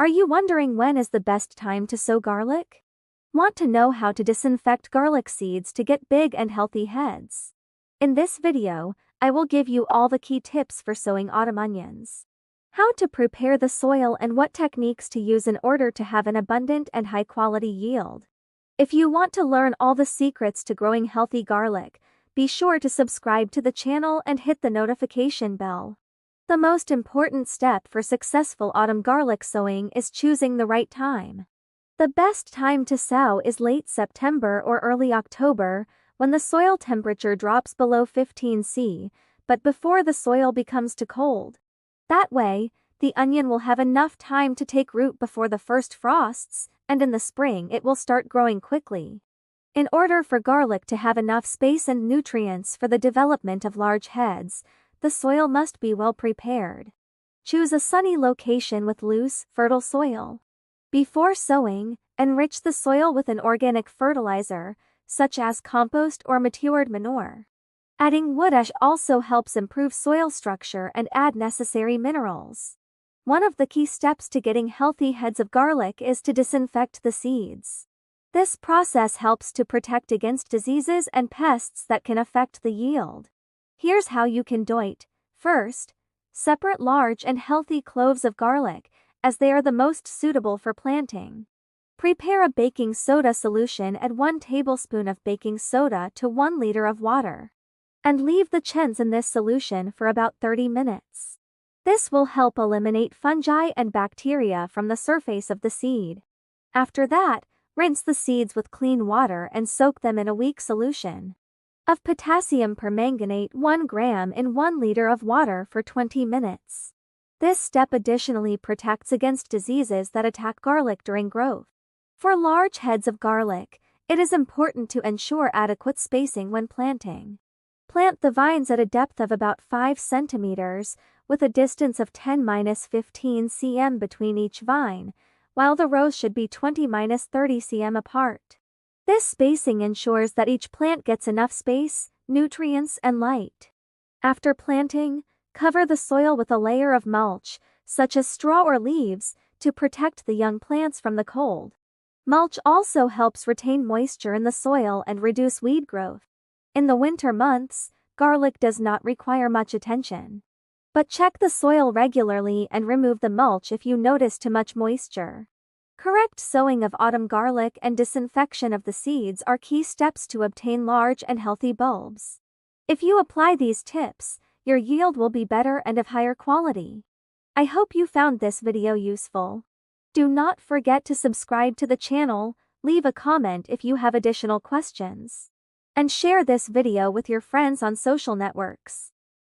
Are you wondering when is the best time to sow garlic? Want to know how to disinfect garlic seeds to get big and healthy heads? In this video, I will give you all the key tips for sowing autumn onions. How to prepare the soil and what techniques to use in order to have an abundant and high-quality yield. If you want to learn all the secrets to growing healthy garlic, be sure to subscribe to the channel and hit the notification bell. The most important step for successful autumn garlic sowing is choosing the right time. The best time to sow is late September or early October, when the soil temperature drops below 15 C, but before the soil becomes too cold. That way, the onion will have enough time to take root before the first frosts, and in the spring it will start growing quickly. In order for garlic to have enough space and nutrients for the development of large heads, the soil must be well prepared. Choose a sunny location with loose, fertile soil. Before sowing, enrich the soil with an organic fertilizer, such as compost or matured manure. Adding wood ash also helps improve soil structure and add necessary minerals. One of the key steps to getting healthy heads of garlic is to disinfect the seeds. This process helps to protect against diseases and pests that can affect the yield. Here's how you can do it. First, separate large and healthy cloves of garlic, as they are the most suitable for planting. Prepare a baking soda solution. Add 1 tablespoon of baking soda to 1 liter of water. And leave the chens in this solution for about 30 minutes. This will help eliminate fungi and bacteria from the surface of the seed. After that, rinse the seeds with clean water and soak them in a weak solution of potassium permanganate 1 gram in 1 liter of water for 20 minutes. This step additionally protects against diseases that attack garlic during growth. For large heads of garlic, it is important to ensure adequate spacing when planting. Plant the vines at a depth of about 5 centimeters, with a distance of 10-15 cm between each vine, while the rows should be 20-30 cm apart. This spacing ensures that each plant gets enough space, nutrients, and light. After planting, cover the soil with a layer of mulch, such as straw or leaves, to protect the young plants from the cold. Mulch also helps retain moisture in the soil and reduce weed growth. In the winter months, garlic does not require much attention. But check the soil regularly and remove the mulch if you notice too much moisture. Correct sowing of autumn garlic and disinfection of the seeds are key steps to obtain large and healthy bulbs. If you apply these tips, your yield will be better and of higher quality. I hope you found this video useful. Do not forget to subscribe to the channel, leave a comment if you have additional questions, and share this video with your friends on social networks.